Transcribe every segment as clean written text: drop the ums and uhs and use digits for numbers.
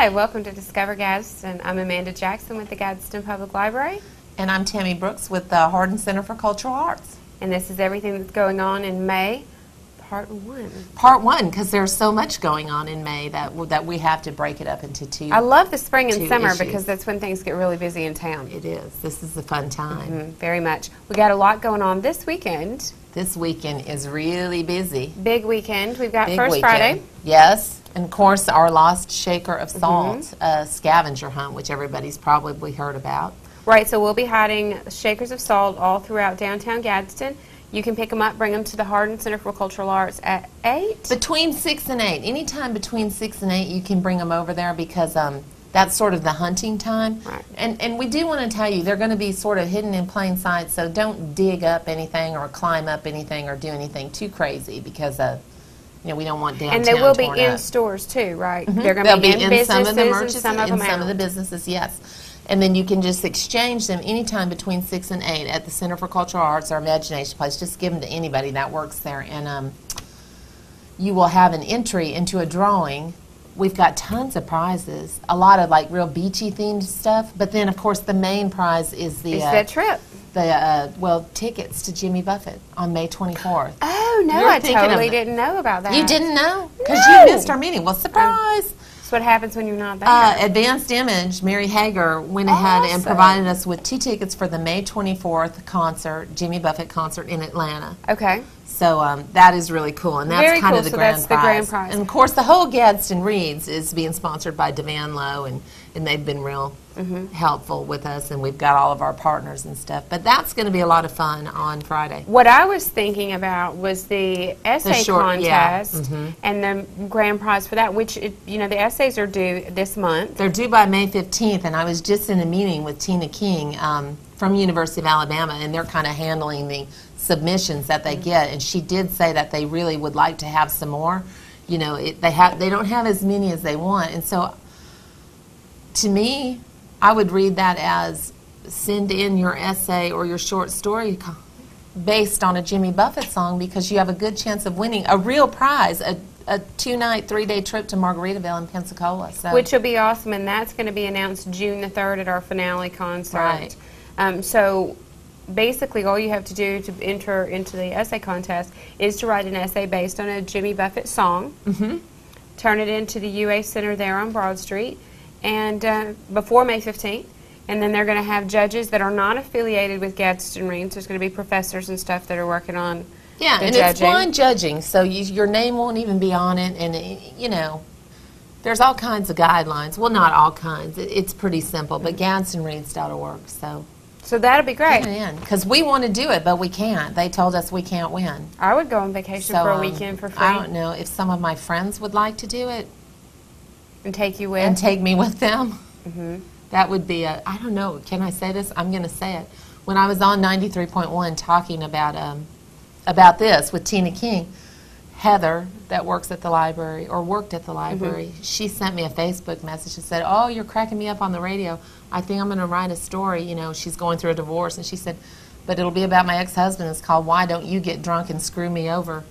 Hi, welcome to Discover Gadsden. I'm Amanda Jackson with the Gadsden Public Library. And I'm Tami Brooks with the Hardin Center for Cultural Arts. And this is everything that's going on in May, Part 1. Part 1, because there's so much going on in May that we have to break it up into two. I love the spring and summer issues. because that's when things get really busy in town. It is. This is a fun time. Very much. We got a lot going on this weekend. This weekend is really busy. Big weekend. We've got Big First weekend. Friday. Yes. And of course, our Lost Shaker of Salt scavenger hunt, which everybody's probably heard about. Right, so we'll be hiding shakers of salt all throughout downtown Gadsden. You can pick them up, bring them to the Hardin Center for Cultural Arts at 8. Between 6 and 8. Anytime between 6 and 8, you can bring them over there because that's sort of the hunting time. Right. And we do want to tell you, they're going to be sort of hidden in plain sight, so don't dig up anything or climb up anything or do anything too crazy because we don't want downtown And they will be torn in up. stores too, right? Mhm. They're going They'll to be in businesses some of the merchants and some of them some of out. the businesses, yes. And then you can just exchange them anytime between 6 and 8 at the Center for Cultural Arts or Imagination Place. Just give them to anybody that works there. And you will have an entry into a drawing. We've got tons of prizes, a lot of like real beachy themed stuff. But then, of course, the main prize is the that trip. Tickets to Jimmy Buffett on May 24th. Oh, no, You're I thinking of totally it. didn't know about that. You didn't know? Because No. you missed our meeting. Well, surprise! That's what happens when you're not there. Advanced Image, Mary Hager, went ahead and Awesome. provided us with 2 tickets for the May 24th concert, Jimmy Buffett concert in Atlanta. Okay. So that is really cool, and that's Very kind cool. of the So grand that's prize. the grand prize. And of course, the whole Gadsden Reads is being sponsored by Devan Lowe, and they've been real helpful with us, and we've got all of our partners and stuff. But that's going to be a lot of fun on Friday. What I was thinking about was the essay contest and the grand prize for that, which, the essays are due this month. They're due by May 15th, and I was just in a meeting with Tina King from University of Alabama, and they're kind of handling the submissions that they get, and she did say that they really would like to have some more. They don't have as many as they want, and so to me, I would read that as send in your essay or your short story based on a Jimmy Buffett song because you have a good chance of winning a real prize, a 2-night, 3-day trip to Margaritaville in Pensacola. So. Which will be awesome, and that's going to be announced June the 3rd at our finale concert. Right. So basically all you have to do to enter into the essay contest is to write an essay based on a Jimmy Buffett song, turn it into the UA Center there on Broad Street, and before May 15th. And then they're going to have judges that are not affiliated with Gadsden Reads. There's going to be professors and stuff that are working on the and judging. it's blind judging, so your name won't even be on it, and there's all kinds of guidelines. Well, not all kinds. It's pretty simple, but GadsdenReads.org, So that'll be great. Because we want to do it, but we can't. They told us we can't win. I would go on vacation for a weekend for free. I don't know if some of my friends would like to do it. And take you with? And take me with them. That would be I don't know, can I say this? I'm going to say it. When I was on 93.1 talking about this with Tina King, Heather, that works at the library, or worked at the library, she sent me a Facebook message and said, "Oh, you're cracking me up on the radio. I think I'm going to write a story." She's going through a divorce, and she said, "But it'll be about my ex-husband. It's called Why Don't You Get Drunk and Screw Me Over."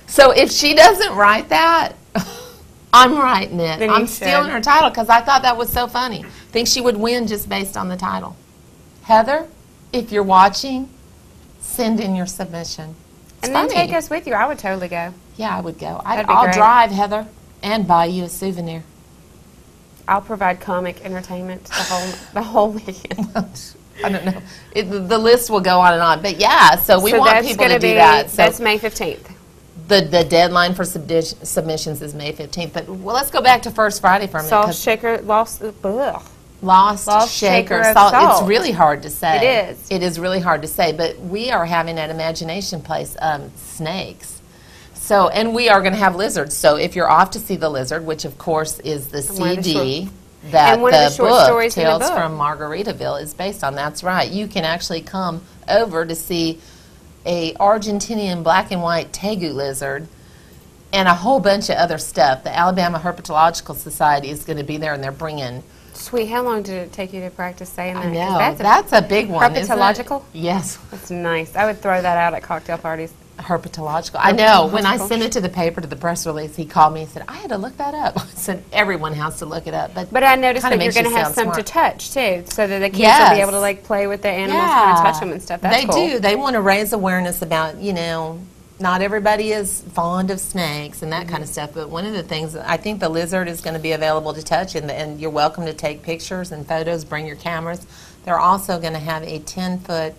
So if she doesn't write that, I'm writing it. Then I'm you stealing should. her title because I thought that was so funny. I think she would win just based on the title. Heather, if you're watching, send in your submission. It's And then funny. take us with you. I would totally go. Yeah, I would go. That'd be I'll great. drive, Heather, and buy you a souvenir. I'll provide comic entertainment the whole weekend. I don't know. The list will go on and on. But yeah, so we want that's people gonna to do be, that. So that's May 15th. the deadline for submissions is May 15th. But let's go back to First Friday for a minute. Salt shaker, Lost Shaker of salt. salt. It's really hard to say. It is. It is really hard to say. But we are having at Imagination Place snakes. So, and we are going to have lizards. So if you're off to see the lizard, which of course is the CD that and one of the short book, stories in the Tales book. from Margaritaville, is based on. That's right. You can actually come over to see a Argentinian black and white tegu lizard and a whole bunch of other stuff. The Alabama Herpetological Society is going to be there, and they're bringing. Sweet, how long did it take you to practice saying that? I 'Cause know. That's a big one, isn't it? herpetological? Yes. That's nice. I would throw that out at cocktail parties. Herpetological. I know. When I sent it to the paper, to the press release, he called me and said, I had to look that up. I said, everyone has to look it up. But I noticed that you're going to have some to touch, too, so that the kids will be able to, like, play with the animals, kind of touch them and stuff. That's cool. They do. They want to raise awareness about, you know, not everybody is fond of snakes and that kind of stuff, but one of the things, I think the lizard is going to be available to touch, and you're welcome to take pictures and photos, bring your cameras. They're also going to have a 10-foot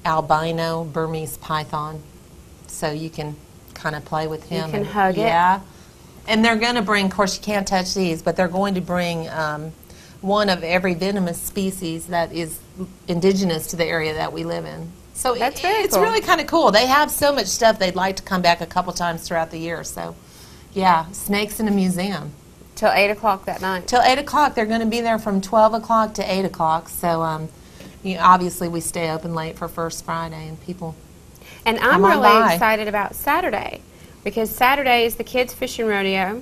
albino Burmese python, so you can kind of play with him. You can hug it. Yeah. And they're going to bring, of course you can't touch these, but they're going to bring one of every venomous species that is indigenous to the area that we live in. So it's cool. really kind of cool. They have so much stuff, they'd like to come back a couple times throughout the year. So, yeah, snakes in a museum. Till 8 o'clock that night. Till 8 o'clock. They're going to be there from 12 o'clock to 8 o'clock. So, you know, obviously we stay open late for First Friday, and people And I'm really excited about Saturday, because Saturday is the kids' fishing rodeo,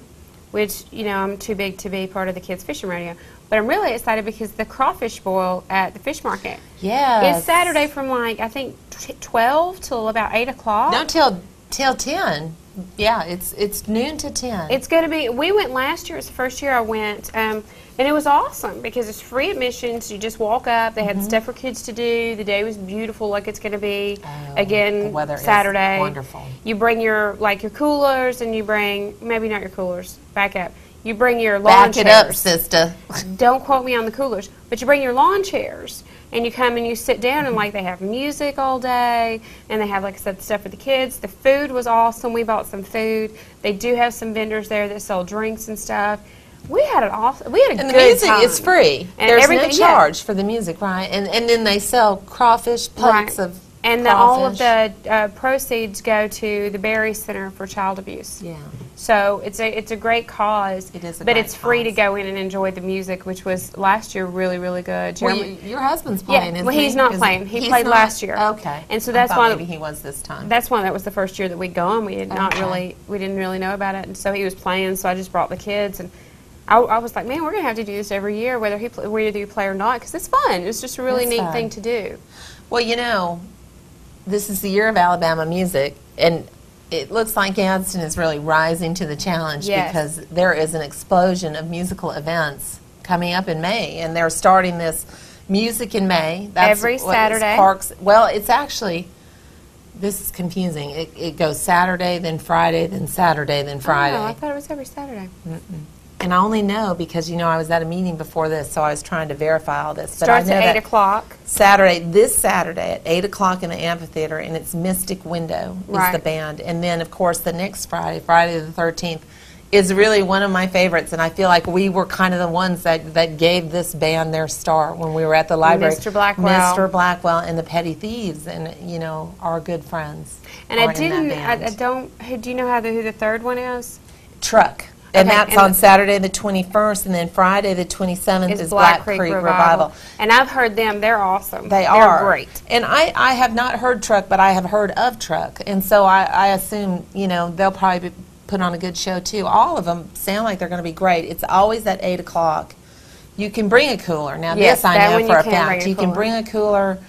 which, you know, I'm too big to be part of the kids' fishing rodeo. But I'm really excited because the crawfish boil at the fish market is Saturday from, like, I think 12 till about 8 o'clock. No, till 10. Yeah, it's noon to 10. It's going to be, we went last year, it's the first year I went, and it was awesome because it's free admissions. You just walk up, they had stuff for kids to do. The day was beautiful, like it's going to be again the weather Saturday. Is wonderful. You bring your, like, your coolers, and you bring, maybe not your coolers, back up. You bring your lawn chairs. Back it up, sister. Don't quote me on the coolers, but you bring your lawn chairs, and you come and you sit down, and, like, they have music all day, and they have, like I said, stuff for the kids. The food was awesome. We bought some food. They do have some vendors there that sell drinks and stuff. We had it awesome. We had a good time. And the music is free. And there's no charge for the music, right? And then they sell crawfish, plates of and all of the proceeds go to the Berry Center for Child Abuse. Yeah. So it's a great cause. It is a but great it's free cause. to go in and enjoy the music, which was last year really, really good. Well, your husband's playing, isn't well, he's not playing. He played last year. Okay. And so that's why maybe he was this time. That's why that was the first year that we'd gone. We didn't really know about it, and so he was playing. So I just brought the kids, and I was like, man, we're gonna have to do this every year, whether he play or not, because it's fun. It's just a really neat thing to do. Well, you know, this is the year of Alabama music, and it looks like Gadsden is really rising to the challenge because there is an explosion of musical events coming up in May, and they're starting this Music in May. That's every Saturday. Well, it's actually, this is confusing. It goes Saturday, then Friday, then Saturday, then Friday. Oh, I thought it was every Saturday. And I only know because, you know, I was at a meeting before this, so I was trying to verify all this. Starts at 8 o'clock. This Saturday at 8 o'clock in the amphitheater, and it's Mystic Window is the band. And then, of course, the next Friday, Friday the 13th, is really one of my favorites. And I feel like we were kind of the ones that gave this band their start when we were at the library. Mr. Blackwell. Mr. Blackwell and the Petty Thieves, and, you know, our good friends. And I don't, do you know who the third one is? Truck. And that's on Saturday the 21st, and then Friday the 27th is Black Creek Revival. And I've heard them. They're awesome. They're great. And I have not heard Truck, but I have heard of Truck. And so I assume, you know, they'll probably put on a good show, too. All of them sound like they're going to be great. It's always at 8 o'clock. You can bring a cooler. Now, this I know for a fact. You can bring a cooler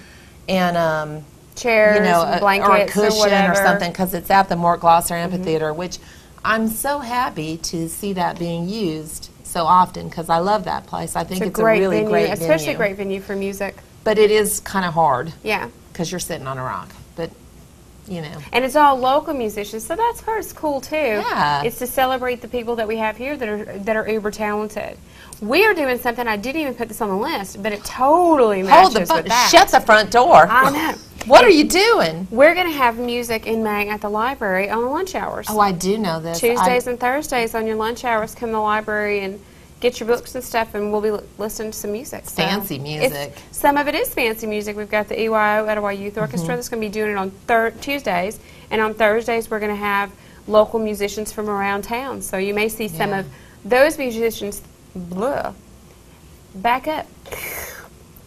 and chairs, you know, blankets, or a cushion or something, because it's at the Mort Glosser Amphitheater, which I'm so happy to see that being used so often, because I love that place. I think it's a really great venue. Especially a great venue for music. But it is kind of hard. Yeah. Because you're sitting on a rock. But, you know. And it's all local musicians, so that's what's cool, too. Yeah. It's to celebrate the people that we have here that are uber talented. We are doing something, I didn't even put this on the list, but it totally matches with that. Shut the front door. I know. What are you doing? We're going to have music in May at the library on the lunch hours. Oh, I do know this. Tuesdays and Thursdays on your lunch hours, come to the library and get your books and stuff, and we'll be listening to some music. Fancy music. Some of it is fancy music. We've got the EYO, Etowah Youth Orchestra, that's going to be doing it on Tuesdays, and on Thursdays we're going to have local musicians from around town. So you may see some of those musicians, back up.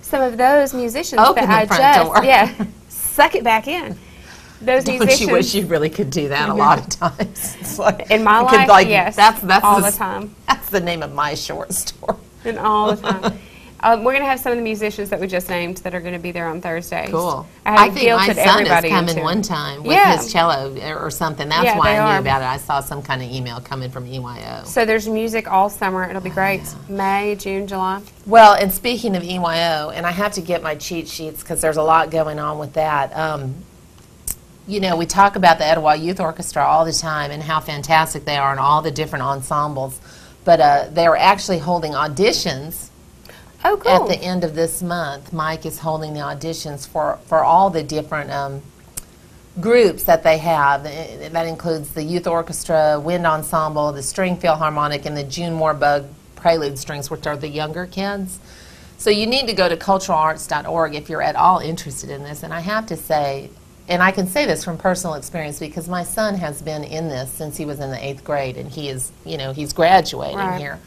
Some of those musicians Open that the front door. Suck it back in. Those Don't musicians. you wish you really could do that a lot of times? It's like, in my life, yes. That's all the time. That's the name of my short story. And all the time. We're going to have some of the musicians that we just named that are going to be there on Thursday. Cool. I think my son is coming into one time with his cello or something. That's why I knew about it. I saw some kind of email coming from EYO. So there's music all summer. It'll be great. Yeah. May, June, July. Well, and speaking of EYO, and I have to get my cheat sheets because there's a lot going on with that. You know, we talk about the Etowah Youth Orchestra all the time and how fantastic they are and all the different ensembles. But they're actually holding auditions. Oh, cool. At the end of this month, Mike is holding the auditions for all the different groups that they have. That includes the Youth Orchestra, Wind Ensemble, the String Philharmonic, and the June Moorbug Prelude Strings, which are the younger kids. So you need to go to culturalarts.org if you're at all interested in this. And I have to say, and I can say this from personal experience because my son has been in this since he was in the 8th grade, and he is, you know, he's graduating here.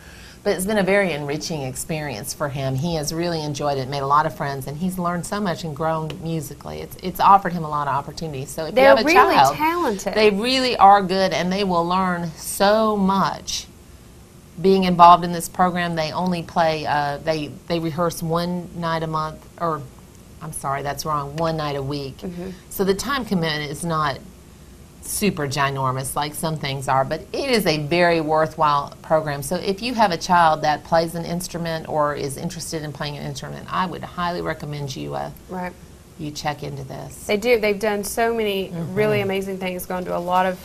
But it's been a very enriching experience for him. He has really enjoyed it, made a lot of friends, and he's learned so much and grown musically. It's offered him a lot of opportunities. So if you have a child, they're really talented. They really are good, and they will learn so much. Being involved in this program, they only play, they rehearse one night a month, or I'm sorry, that's wrong, one night a week. So the time commitment is not super ginormous like some things are, but it is a very worthwhile program. So if you have a child that plays an instrument or is interested in playing an instrument, I would highly recommend you you check into this. They do. They've done so many really amazing things, gone to a lot of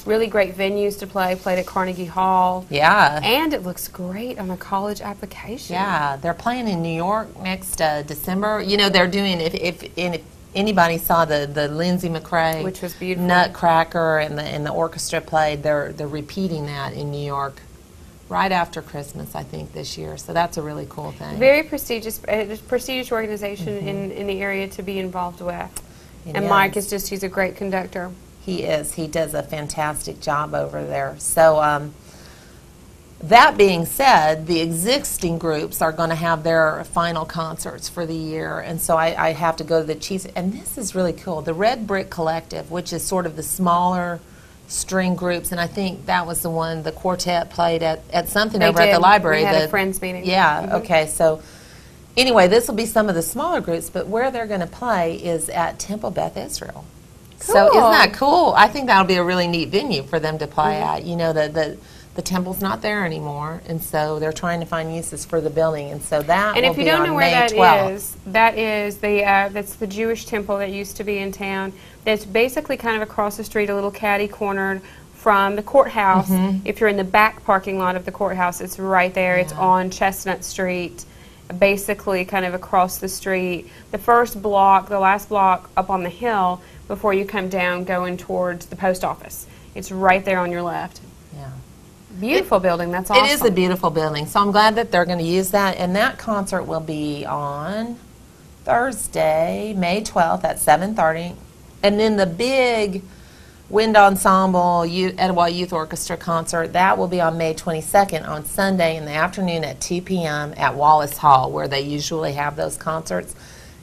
really great venues to play, played at Carnegie Hall. Yeah. And it looks great on a college application. Yeah, they're playing in New York next December. You know, they're doing, if anybody saw the Lindsay McRae, which was beautiful, Nutcracker, and the orchestra played, they're repeating that in New York right after Christmas, I think, this year. So that's a really cool thing. Very prestigious organization in the area to be involved with. And Mike is he's a great conductor. He is. He does a fantastic job over there. So that being said, the existing groups are going to have their final concerts for the year, and so I have to go to the Chiefs. And this is really cool. The Red Brick Collective, which is sort of the smaller string groups, and I think that was the one the quartet played at something over at the library. We had a friends meeting. Yeah, okay. So anyway, this will be some of the smaller groups, but where they're going to play is at Temple Beth Israel. Cool. So isn't that cool? I think that'll be a really neat venue for them to play at. You know, the temple's not there anymore, and so they're trying to find uses for the building, and so that and will if you be don't on know where May that 12th. is, that's the Jewish temple that used to be in town. That's basically kind of across the street, a little catty cornered from the courthouse. If you're in the back parking lot of the courthouse, it's right there. It's on Chestnut Street, basically kind of across the street. The first block, the last block up on the hill before you come down going towards the post office. It's right there on your left. Yeah. Beautiful building. That's awesome. It is a beautiful building, so I'm glad that they're going to use that. And that concert will be on Thursday, May 12th at 7:30. And then the big Wind Ensemble Etowah Youth Orchestra concert, that will be on May 22nd on Sunday in the afternoon at 2 p.m. at Wallace Hall, where they usually have those concerts.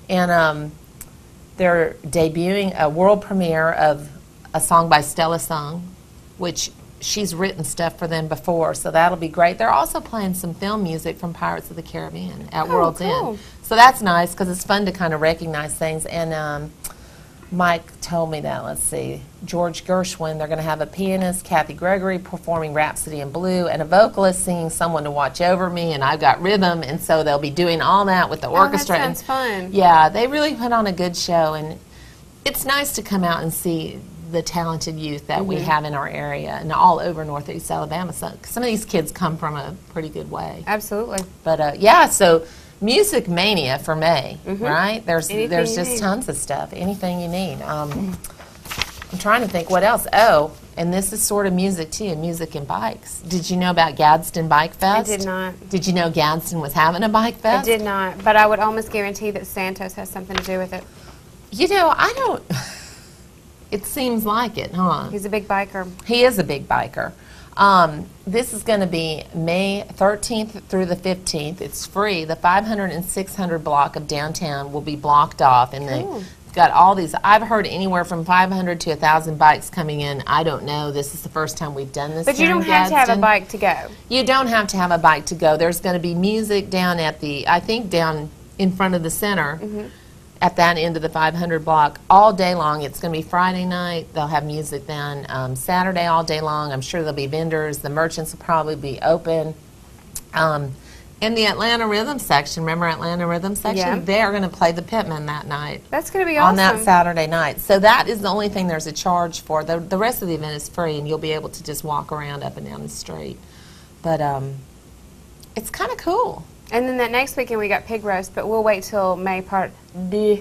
And they're debuting a world premiere of a song by Stella Sung, which she's written stuff for them before, so that'll be great. They're also playing some film music from Pirates of the Caribbean at World's End. So that's nice because it's fun to kind of recognize things. And Mike told me that, let's see, George Gershwin, they're going to have a pianist, Kathy Gregory, performing Rhapsody in Blue, and a vocalist singing Someone to Watch Over Me, and I've Got Rhythm, and so they'll be doing all that with the orchestra. That sounds fun. Yeah, they really put on a good show, and it's nice to come out and see the talented youth that we have in our area and all over Northeast Alabama. So some of these kids come from a pretty good way. Absolutely. But yeah, so Music Mania for May, right? There's just tons of stuff. Anything you need. I'm trying to think what else. Oh, and this is sort of music too, music and bikes. Did you know about Gadsden Bike Fest? I did not. Did you know Gadsden was having a bike fest? I did not, but I would almost guarantee that Santos has something to do with it. You know, I don't. It seems like it, huh? He's a big biker. He is a big biker. This is going to be May 13th through the 15th. It's free. The 500 and 600 block of downtown will be blocked off, and the got all these. I've heard anywhere from 500 to 1,000 bikes coming in. I don't know. This is the first time we've done this. But you don't have to have a bike to go. You don't have to have a bike to go. There's going to be music down at the, I think down in front of the center. At that end of the 500 block all day long. It's going to be Friday night. They'll have music then. Saturday all day long. I'm sure there'll be vendors. The merchants will probably be open. In the Atlanta Rhythm section, remember Atlanta Rhythm section? Yeah. They're going to play the Pitman that night. That's going to be awesome. On that Saturday night. So that is the only thing there's a charge for. The rest of the event is free, and you'll be able to just walk around up and down the street. But it's kind of cool. And then that next weekend we got pig roast, but we'll wait till May part deux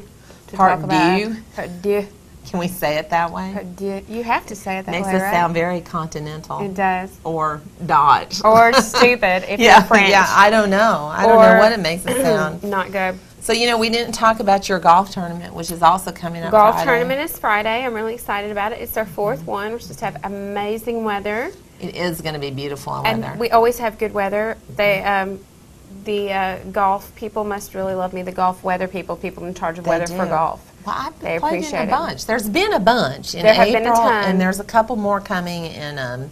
to Part talk about deux? Part deux. Can we say it that way? Part deux. You have to say it that Makes way, us right? sound very continental. It does. Or Dodge. Or stupid if yeah, you're French. Yeah, I don't know. I don't know what it makes it sound. Not good. So, you know, we didn't talk about your golf tournament, which is also coming up Golf Friday. tournament is Friday. I'm really excited about it. It's our fourth one. We're supposed to have amazing weather. It is going to be beautiful in And weather. we always have good weather. They, the golf people must really love me. The golf weather people in charge of weather for golf. Well, I've They played appreciate in it. a bunch. There's been a bunch in There have April, been a ton. and there's a couple more coming. And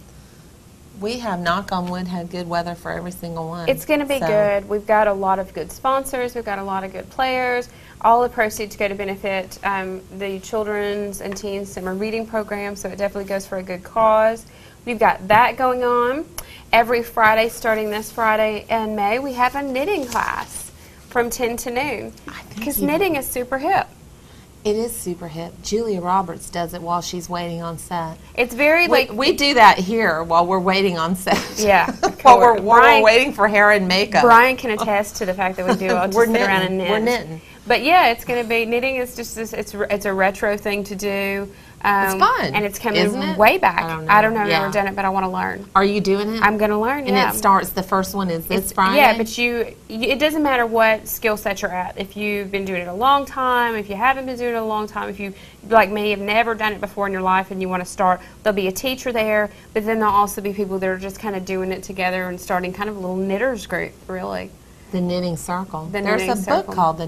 we have, knock on wood, had good weather for every single one. It's going to be So, good. We've got a lot of good sponsors. We've got a lot of good players. All the proceeds go to benefit the children's and teens summer reading program, so it definitely goes for a good cause. We've got that going on. Every Friday, starting this Friday in May, we have a knitting class from 10 to noon. Because knitting is super hip. It is super hip. Julia Roberts does it while she's waiting on set. It's very like We do that here while we're waiting on set. Yeah. while we're waiting for hair and makeup. Brian can attest to the fact that we do all just We're sit knitting. around and knit. We're knitting. But yeah, it's going to be knitting is just this, it's a retro thing to do. It's fun, and it's coming isn't it? way back. I don't know. I've Yeah. never done it, but I want to learn. Are you doing it? I'm going to learn. And yeah. it starts. The first one is this Friday. Yeah, but it doesn't matter what skill set you're at. If you've been doing it a long time, if you haven't been doing it a long time, if you, like me, have never done it before in your life and you want to start, there'll be a teacher there, but then there'll also be people that are just kind of doing it together and starting kind of a little knitters group, really. The Knitting Circle. The There's Knitting a Circle. book called The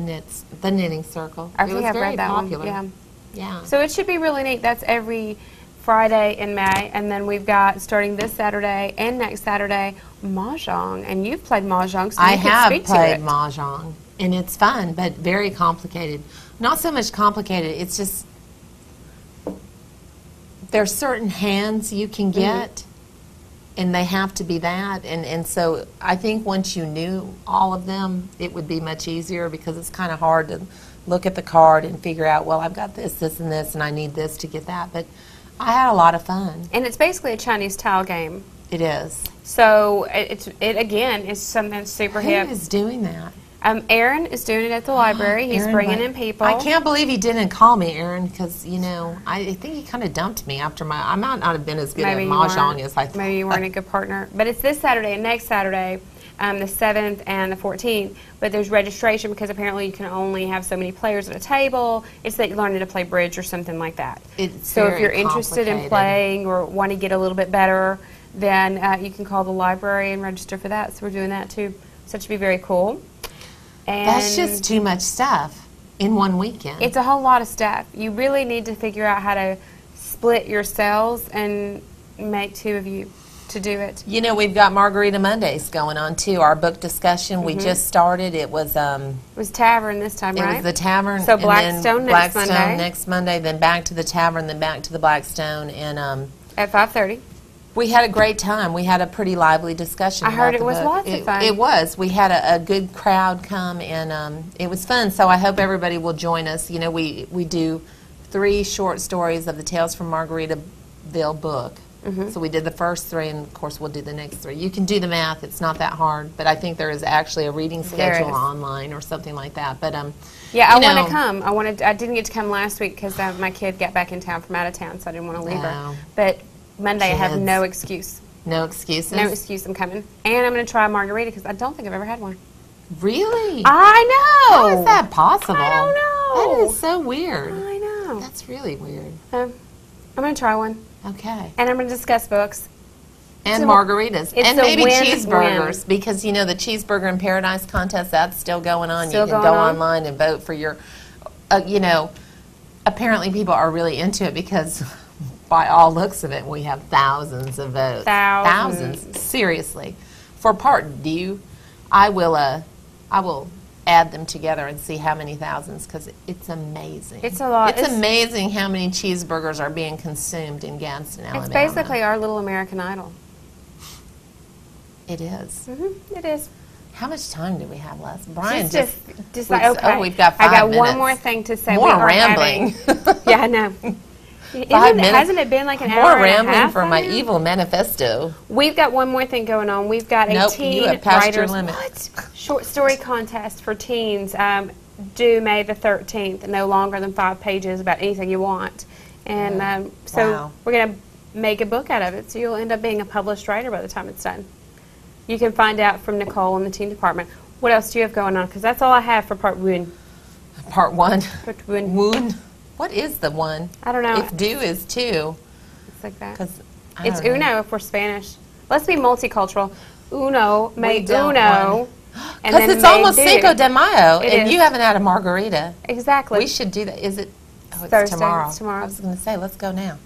Knitting Circle. I It think was I've very read that popular. one. Yeah. Yeah. So it should be really neat. That's every Friday in May, and then we've got, starting this Saturday and next Saturday, Mahjong. And you've played Mahjong, so I you can have speak played to it. Mahjong, and it's fun, but very complicated. Not so much complicated, it's just there's certain hands you can get, and they have to be that. And so I think once you knew all of them, it would be much easier, because it's kind of hard to look at the card and figure out, well, I've got this, this, and this, and I need this to get that. But I had a lot of fun. And it's basically a Chinese tile game. It is. So it again is something that's super Who hip. is doing that? Aaron is doing it at the library. He's Aaron, bringing but in people. I can't believe he didn't call me, Aaron, because, you know, I think he kind of dumped me after I might not have been as good Maybe at you Mahjong weren't. as I thought. Maybe you weren't a good partner. But it's this Saturday and next Saturday, the 7th and the 14th. But there's registration, because apparently you can only have so many players at a table. It's that you're learning to play bridge or something like that. It's So if very you're interested in complicated. playing or want to get a little bit better, then you can call the library and register for that. So we're doing that too. So it should be very cool. And That's just too much stuff in one weekend. it's a whole lot of stuff. You really need to figure out how to split your cells and make two of you to do it. You know, we've got Margarita Mondays going on too. Our book discussion we just started. It was It was Tavern this time, it right? was the Tavern. So and then Blackstone next Blackstone Monday. next Monday, then back to the Tavern, then back to the Blackstone, and At 5:30. we had a great time. We had a pretty lively discussion. I heard about it the was book. lots of fun. It was. We had a good crowd come, and it was fun. So I hope everybody will join us. You know, we do 3 short stories of the Tales from Margaritaville book. So we did the first 3, and of course we'll do the next 3. You can do the math. It's not that hard, but I think there is actually a reading There schedule is. online or something like that. But Yeah, I you want know- to come. I didn't get to come last week because my kid got back in town from out of town, so I didn't want to leave her. Oh. But Monday I have Kids. no excuse. no excuses. No excuse. I'm coming, and I'm going to try a margarita because I don't think I've ever had one. Really? I know. How is that possible? I don't know. That is so weird. I know. That's really weird. I'm going to try one, Okay. and I'm going to discuss books. And So margaritas. it's And a maybe win-win. cheeseburgers. Because, you know, the Cheeseburger in Paradise contest, that's still going on. Still you can going go on? online and vote for your, you know, apparently people are really into it because by all looks of it, we have thousands of votes. Thousands. Seriously. For part D, I will add them together and see how many thousands, because it's amazing. It's a lot. It's amazing how many cheeseburgers are being consumed in Gadsden, Alabama. It's basically our little American Idol. It is. It is. How much time do we have left? Brian just like, okay. we've got 5 I got minutes. one more thing to say. More We are rambling. Yeah, I know. 5 minutes. Hasn't it been like an More hour and a rambling half for by my now? evil manifesto. We've got one more thing going on. We've got a Nope, teen you have passed your writers limit. short story contest for teens due May the 13th. No longer than 5 pages about anything you want. And so Wow. we're going to make a book out of it. So you'll end up being a published writer by the time it's done. You can find out from Nicole in the teen department. What else do you have going on? Because that's all I have for part one. Part 1. Part one. Woon. What is the 1? I don't know. If do is 2. It's like that. 'Cause I It's don't know. uno if we're Spanish. Let's be multicultural. Uno, We may don't uno. And Because then it's may almost do. Cinco de Mayo, It and is. you haven't had a margarita. Exactly. We should do that. Is it? Oh, it's Thursday. tomorrow. It's tomorrow. I was going to say, let's go now.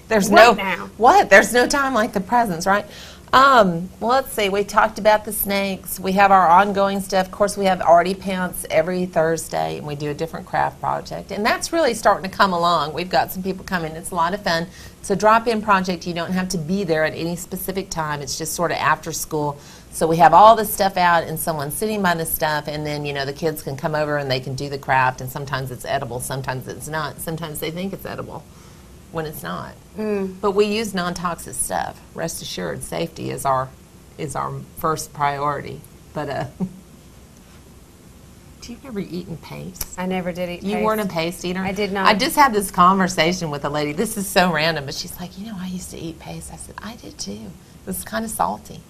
There's What no now? What? There's no time like the presents, right? Well, let's see. We talked about the snakes. We have our ongoing stuff. Of course, we have Artie Pants every Thursday, and we do a different craft project. And that's really starting to come along. We've got some people coming. It's a lot of fun. It's a drop-in project. You don't have to be there at any specific time. It's just sort of after school. So we have all this stuff out, and someone's sitting by the stuff, and then, you know, the kids can come over and they can do the craft, and sometimes it's edible, sometimes it's not. Sometimes they think it's edible when it's not. But we use non-toxic stuff. Rest assured, safety is our first priority. But do you ever eat in paste? I never did eat You paste. weren't a paste eater? I did not. I just had this conversation with a lady. This is so random, but she's like, you know, I used to eat paste. I said, I did too. It was kind of salty.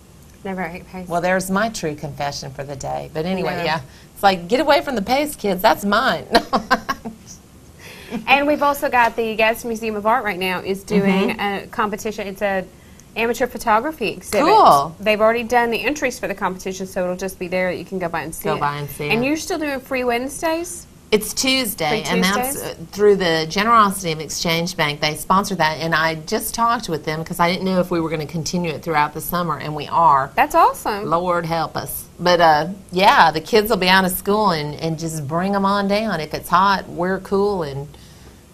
Never ate paste. Well, there's my true confession for the day. But anyway, Never. yeah. It's like, get away from the paste, kids. That's mine. And we've also got the Gadsden Museum of Art right now is doing a competition. It's a amateur photography exhibit. Cool. They've already done the entries for the competition, so it'll just be there that you can go by and see Go it. by and see And it. you're still doing free Wednesdays? It's Tuesday, Free and that's Tuesdays? through the generosity of Exchange Bank. They sponsor that, and I just talked with them because I didn't know if we were going to continue it throughout the summer, and we are. That's awesome. Lord help us. But, yeah, the kids will be out of school, and just bring them on down. If it's hot, we're cool, and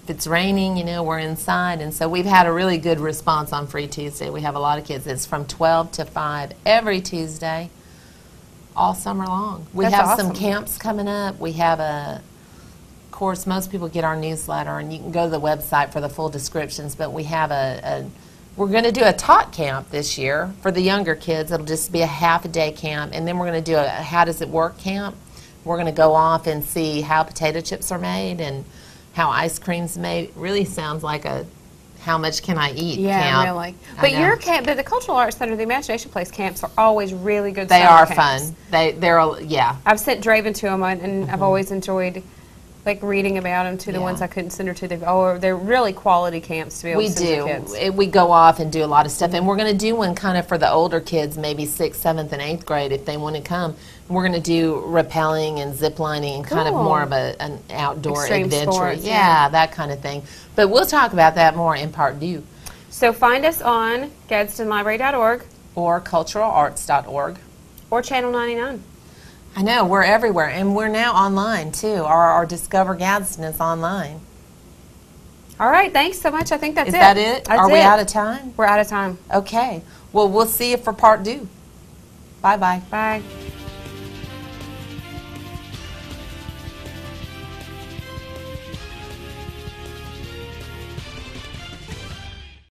if it's raining, you know, we're inside. And so we've had a really good response on Free Tuesday. We have a lot of kids. It's from 12 to 5 every Tuesday, all summer long. We That's have some awesome. camps coming up. We have of course, most people get our newsletter, and you can go to the website for the full descriptions, but we have we're going to do a tot camp this year for the younger kids. It'll just be a half-a-day camp, and then we're going to do a how does it work camp. We're going to go off and see how potato chips are made and how ice cream's made. It really sounds like a how much can I eat camp. Really. I But know. your camp, the Cultural Arts Center, the Imagination Place camps are always really good. They summer are camps. fun. They're yeah. I've sent Draven to them, and I've always enjoyed like reading about them. To the Yeah. ones I couldn't send her to, they're really quality camps to be able We to send your do. kids. We go off and do a lot of stuff, and we're going to do one kind of for the older kids, maybe 6th, 7th, and 8th grade if they want to come. We're going to do rappelling and zip lining and kind of Cool. more of an outdoor Extreme adventure. sports, yeah, that kind of thing. But we'll talk about that more in part 2. So find us on GadsdenLibrary.org Or culturalarts.org. or Channel 99. I know, we're everywhere, and we're now online too. Our Discover Gadsden is online. All right, thanks so much. I think that's Is it. that it? That's Are we it. out of time? We're out of time. Okay. Well, we'll see you for part 2. Bye-bye. Bye.